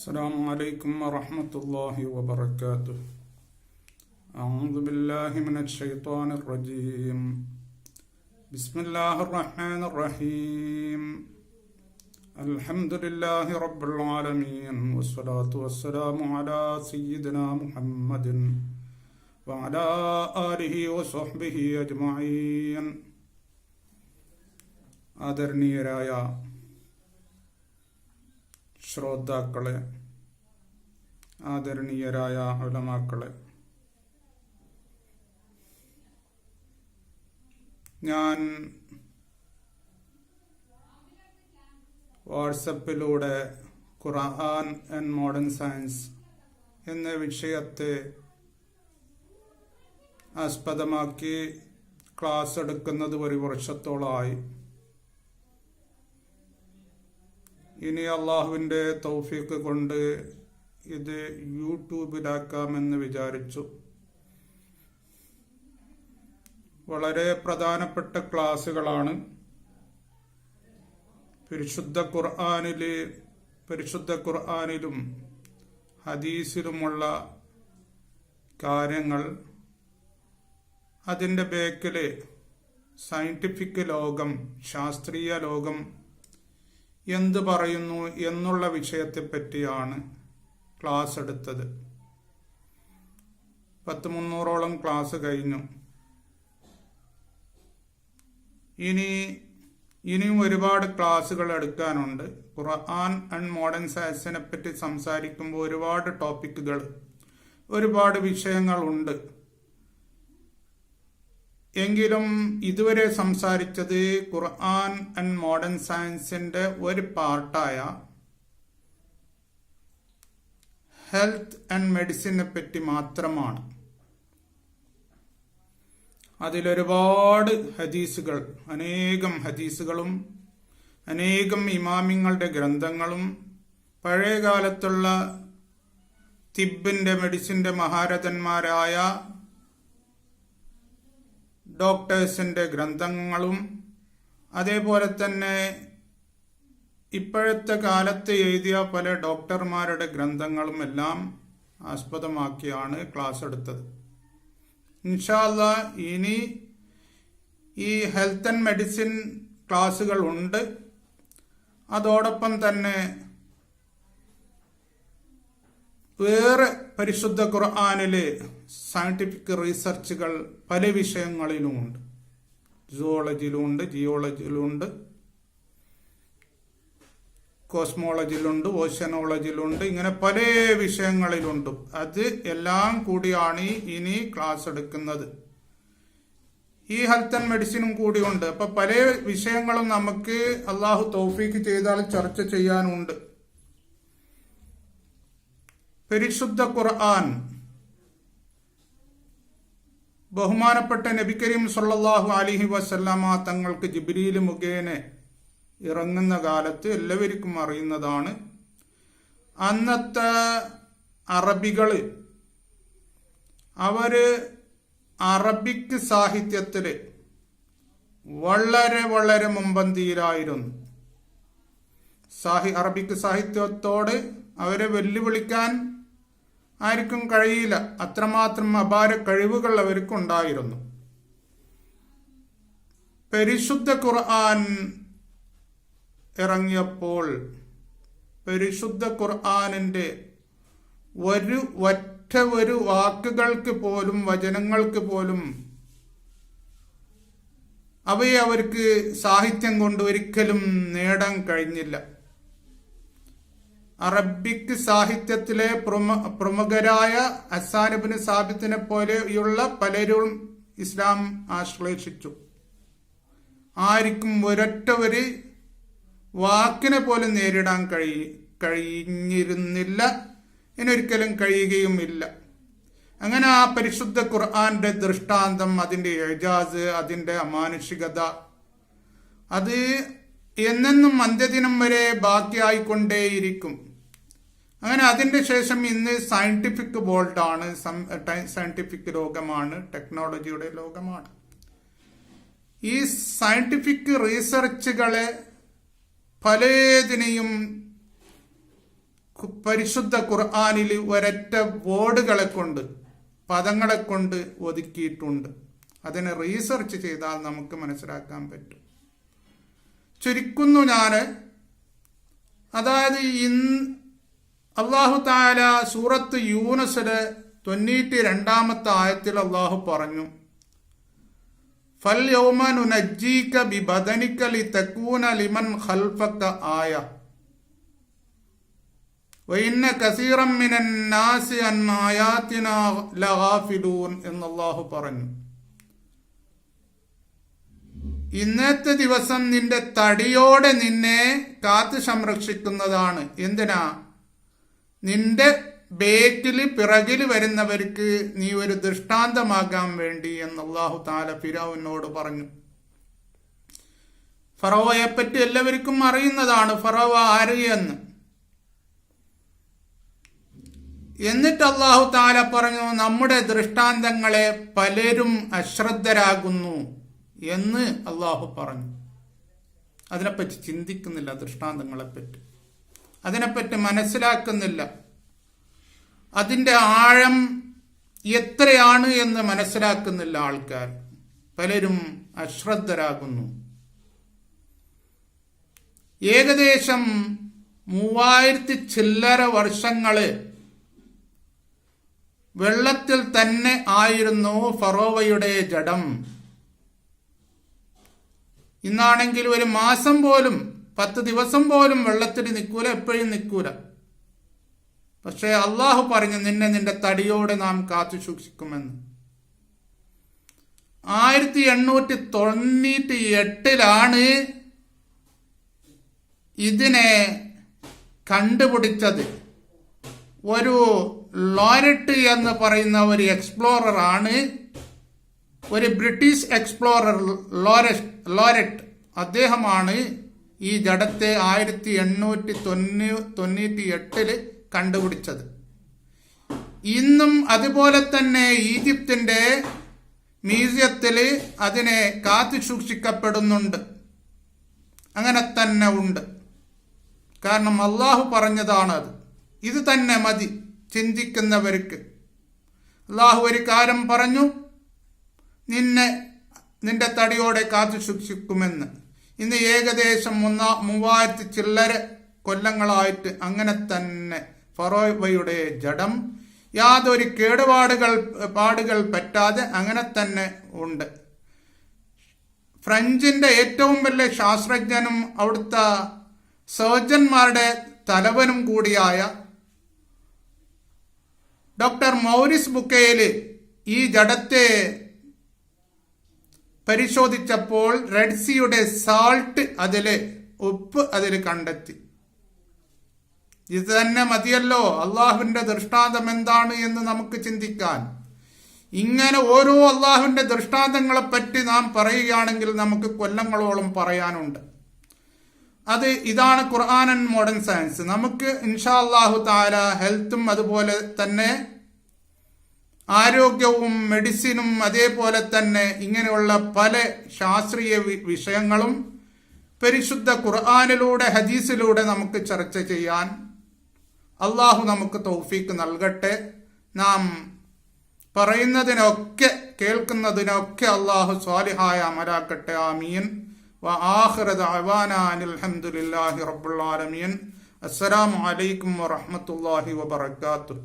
السلام عليكم ورحمة الله وبركاته. أعوذ بالله من الشيطان الرجيم. بسم الله الرحمن الرحيم. الحمد لله رب العالمين والصلاة والسلام على سيدنا محمد وعلى آله وصحبه أجمعين. ആദരണീയരായ ശ്രോതാക്കളെ, ആദരണീയരായ ഉലമാക്കളെ, ഞാൻ വാട്സപ്പിലൂടെ ഖുർആൻ ആൻഡ് മോഡേൺ സയൻസ് എന്ന വിഷയത്തെ ആസ്പദമാക്കി ക്ലാസ് എടുക്കുന്നത് ഒരു വർഷത്തോളമായി. ഇനി അള്ളാഹുവിൻ്റെ തൗഫീഖ് കൊണ്ട് ഇത് യൂട്യൂബിലാക്കാമെന്ന് വിചാരിച്ചു. വളരെ പ്രധാനപ്പെട്ട ക്ലാസ്സുകളാണ്. പരിശുദ്ധ ഖുർആനിലും ഹദീസിലുമുള്ള കാര്യങ്ങൾ, അതിൻ്റെ ബേക്കില് സയന്റിഫിക് ലോകം, ശാസ്ത്രീയ ലോകം എന്ത് പറയുന്നു എന്നുള്ള വിഷയത്തെ പറ്റിയാണ് ക്ലാസ് എടുത്തത്. 300ഓളം ക്ലാസ് കഴിഞ്ഞു. ഇനിയും ഒരുപാട് ക്ലാസ്സുകൾ എടുക്കാനുണ്ട്. ഖുർആൻ ആൻഡ് മോഡേൺ സയൻസിനെ പറ്റി സംസാരിക്കുമ്പോൾ ഒരുപാട് ടോപ്പിക്കുകൾ, ഒരുപാട് വിഷയങ്ങളുണ്ട്. എങ്കിലും ഇതുവരെ സംസാരിച്ചത് ഖുർആൻ ആൻഡ് മോഡേൺ സയൻസിന്റെ ഒരു പാർട്ടായ ഹെൽത്ത് ആൻഡ് മെഡിസിനെ പറ്റി മാത്രമാണ്. അതിലൊരുപാട് ഹദീസുകൾ, അനേകം ഹദീസുകളും അനേകം ഇമാമിങ്ങളുടെ ഗ്രന്ഥങ്ങളും പഴയ കാലത്തുള്ള തിബിന്റെ, മെഡിസിന്റെ മഹാരഥന്മാരായ ഡോക്ടേഴ്സിന്റെ ഗ്രന്ഥങ്ങളും അതേപോലെ തന്നെ ഇപ്പോഴത്തെ കാലത്ത് എഴുതിയ പല ഡോക്ടർമാരുടെ ഗ്രന്ഥങ്ങളും എല്ലാം ആസ്പദമാക്കിയാണ് ക്ലാസ് എടുത്തത്. ഇൻഷാ അല്ലാഹ് ഇനി ഈ ഹെൽത്ത് ആൻഡ് മെഡിസിൻ ക്ലാസ്സുകൾ ഉണ്ട്. അതോടൊപ്പം തന്നെ വേറെ പരിശുദ്ധ ഖുർആനിലെ സയന്റിഫിക് റിസർച്ചുകൾ പല വിഷയങ്ങളിലുമുണ്ട്. സുവോളജിയിലുണ്ട്, ജിയോളജിയിലുണ്ട്, കോസ്മോളജിയിലുണ്ട്, ഓഷ്യനോളജിയിലുണ്ട്, ഇങ്ങനെ പല വിഷയങ്ങളിലുണ്ട്. അത് എല്ലാം കൂടിയാണ് ഇനി ക്ലാസ് എടുക്കുന്നത്. ഈ ഹെൽത്ത് ആൻഡ് മെഡിസിനും കൂടിയുണ്ട്. അപ്പൊ പല വിഷയങ്ങളും നമുക്ക് അള്ളാഹു തൗഫീഖ് ചെയ്താൽ ചർച്ച ചെയ്യാനുണ്ട്. പരിശുദ്ധ ഖുർആൻ ബഹുമാനപ്പെട്ട നബി കരീം സല്ലല്ലാഹു അലൈഹി വസല്ലമ തങ്ങൾക്ക് ജിബ്രീൽ മുഖേന ഇറങ്ങുന്ന കാലത്ത് എല്ലാവർക്കും അറിയുന്നതാണ്. അന്നത്തെ അറബികള് അവര് അറബിക് സാഹിത്യത്തില് വളരെ വളരെ മുമ്പന്തിയിലായിരുന്നു. അറബിക് സാഹിത്യത്തോട് അവരെ വെല്ലുവിളിക്കാൻ ആർക്കും കഴിയില്ല. അത്രമാത്രം അപാര കഴിവുകൾ അവർക്കുണ്ടായിരുന്നു. പരിശുദ്ധ ഖുർആൻ ഇറങ്ങിയപ്പോൾ പരിശുദ്ധ ഖുർആനിന്റെ ഒരു വാക്കുകൾക്ക് പോലും, വചനങ്ങൾക്ക് പോലും അവയെ അവർക്ക് സാഹിത്യം കൊണ്ട് ഒരിക്കലും നേടാൻ കഴിഞ്ഞില്ല. അറബിക് സാഹിത്യത്തിലെ പ്രമുഖരായ ഹസ്സാൻ ഇബ്നു സാബിത്തിനെ പോലെയുള്ള പലരും ഇസ്ലാം ആശ്ലേഷിച്ചു. ആർക്കും ഒരൊറ്റ ഒരു വാക്കിനെ പോലും നേരിടാൻ കഴിഞ്ഞിരുന്നില്ല, ഇനിയൊരിക്കലും കഴിയുകയുമില്ല. അങ്ങനെ ആ പരിശുദ്ധ ഖുർആന്റെ ദൃഷ്ടാന്തം, അതിന്റെ ഇജാസ്, അതിന്റെ അമാനുഷികത, അത് എന്നെന്നും അന്ത്യദിനം വരെ ബാക്കിയായിക്കൊണ്ടേയിരിക്കും. അങ്ങനെ അതിന്റെ ശേഷം ഇന്ന് സയന്റിഫിക് വേൾഡാണ്, സയന്റിഫിക് ലോകമാണ്, ടെക്നോളജിയുടെ ലോകമാണ്. ഈ സയന്റിഫിക് റിസർച്ചുകളെ പലതിനെയും പരിശുദ്ധ ഖുർആനിൽ ഒരൊറ്റ വേർഡുകളെ കൊണ്ട്, പദങ്ങളെ കൊണ്ട് ഒതുക്കിയിട്ടുണ്ട്. അതിനെ റീസർച്ച് ചെയ്താൽ നമുക്ക് മനസ്സിലാക്കാൻ പറ്റും. ചുരുക്കുന്നു ഞാൻ. അതായത് അല്ലാഹു തആല സൂറത്ത് യൂനുസിലെ 92-ാമത്തെ ആയത്തിൽ അല്ലാഹു പറഞ്ഞു, ഫൽ യൗമ നുനജ്ജീക ബിബദനിക ലിതകൂന ലിമൻ ഖൽഫക ആയ വഇന്ന കസീറൻ മിനൻ നാസി അൻ ആയാതിനാ ലഗാഫിലൂൻ എന്ന് അല്ലാഹു പറഞ്ഞു. ഇന്നത്തെ ദിവസം നിന്റെ തടിയോടെ നിന്നെ കാത്തു സംരക്ഷിക്കുന്നതാണ്. എന്തിനാ? നിന്റെ ബേക്കിൽ പിറകിൽ വരുന്നവർക്ക് നീ ഒരു ദൃഷ്ടാന്തമാകാൻ വേണ്ടി എന്ന് അല്ലാഹു തആല ഫിറഔനോട് പറഞ്ഞു. ഫറവോയെ പറ്റി എല്ലാവർക്കും അറിയുന്നതാണ് ഫറവ ആര് എന്ന്. എന്നിട്ട് അല്ലാഹു തആല പറഞ്ഞു, നമ്മുടെ ദൃഷ്ടാന്തങ്ങളെ പലരും അശ്രദ്ധരാകുന്നു എന്ന് അല്ലാഹു പറഞ്ഞു. അതിനെപ്പറ്റി ചിന്തിക്കുന്നില്ല, ദൃഷ്ടാന്തങ്ങളെപ്പറ്റി അതിനെപ്പറ്റി മനസ്സിലാക്കുന്നില്ല. അതിൻ്റെ ആഴം എത്രയാണ് എന്ന് മനസ്സിലാക്കുന്നില്ല ആൾക്കാർ. പലരും അശ്രദ്ധരാകുന്നു. ഏകദേശം 3000 ചില്ലറ വർഷങ്ങള് വെള്ളത്തിൽ തന്നെ ആയിരുന്നു ഫറോവയുടെ ജഡം. ഇന്നാണെങ്കിൽ ഒരു മാസം പോലും 10 ദിവസം പോലും വെള്ളത്തിൽ നിൽക്കൂല, എപ്പോഴും നിൽക്കൂല. പക്ഷെ അള്ളാഹു പറഞ്ഞു, നിന്നെ നിന്റെ തടിയോടെ നാം കാത്തു സൂക്ഷിക്കുമെന്ന്. 1898 ഇതിനെ കണ്ടുപിടിച്ചത്. ഒരു ലോരറ്റ് എന്ന് പറയുന്ന ഒരു എക്സ്പ്ലോറർ ആണ്, ഒരു ബ്രിട്ടീഷ് എക്സ്പ്ലോറർ ലോരറ്റ്. അദ്ദേഹമാണ് ഈ ജഡത്തെ 1898 കണ്ടുപിടിച്ചത്. ഇന്നും അതുപോലെ തന്നെ ഈജിപ്തിന്റെ മ്യൂസിയത്തിൽ അതിനെ കാത്തു സൂക്ഷിക്കപ്പെടുന്നുണ്ട്. അങ്ങനെ തന്നെ ഉണ്ട്. കാരണം അള്ളാഹു പറഞ്ഞതാണത്. ഇത് തന്നെ മതി ചിന്തിക്കുന്നവർക്ക്. അള്ളാഹു ഒരു കാര്യം പറഞ്ഞു, നിന്റെ തടിയോടെ കാത്തു സൂക്ഷിക്കുമെന്ന്. ഇന്ന് ഏകദേശം 3000 ചില്ലര കൊല്ലങ്ങളായിട്ട് അങ്ങനെ തന്നെ ഫറോവയുടെ ജഡം യാതൊരു പാടുകൾ പറ്റാതെ അങ്ങനെ തന്നെ ഉണ്ട്. ഫ്രഞ്ചിന്റെ ഏറ്റവും വലിയ ശാസ്ത്രജ്ഞനും അവിടുത്തെ സർജന്മാരുടെ തലവനും കൂടിയായ ഡോക്ടർ മൗരിസ് ബുക്കയിൽ ഈ ജഡത്തെ പരിശോധിച്ചപ്പോൾ റെഡ് സീയുടെ സാൾട്ട് ഉപ്പ് അതിൽ കണ്ടെത്തി. ഇത് തന്നെ മതിയല്ലോ അള്ളാഹുവിന്റെ ദൃഷ്ടാന്തം എന്താണ് എന്ന് നമുക്ക് ചിന്തിക്കാൻ. ഇങ്ങനെ ഓരോ അള്ളാഹുവിന്റെ ദൃഷ്ടാന്തങ്ങളെ പറ്റി നാം പറയുകയാണെങ്കിൽ നമുക്ക് കൊല്ലങ്ങളോളം പറയാനുണ്ട്. ഇതാണ് ഖുർആൻ ആൻഡ് മോഡേൺ സയൻസ്. നമുക്ക് ഇൻഷാ അല്ലാഹു തആല ഹെൽത്തും അതുപോലെ തന്നെ ആരോഗ്യവും മെഡിസിനും അതേപോലെ തന്നെ ഇങ്ങനെയുള്ള പല ശാസ്ത്രീയ വിഷയങ്ങളും പരിശുദ്ധ ഖുർആനിലൂടെ ഹദീസിലൂടെ നമുക്ക് ചർച്ച ചെയ്യാൻ അള്ളാഹു നമുക്ക് തൗഫീക്ക് നൽകട്ടെ. നാം പറയുന്നതിനൊക്കെ കേൾക്കുന്നതിനൊക്കെ അള്ളാഹു സ്വാലിഹായ അമലാക്കട്ടെ. ആമീൻ. വആഖിറു ദഅവാനാ അനിൽ ഹംദുലില്ലാഹി റബ്ബിൽ ആലമീൻ. അസ്സലാമു അലൈക്കും വറഹ്മത്തുള്ളാഹി വബറകാതുഹു.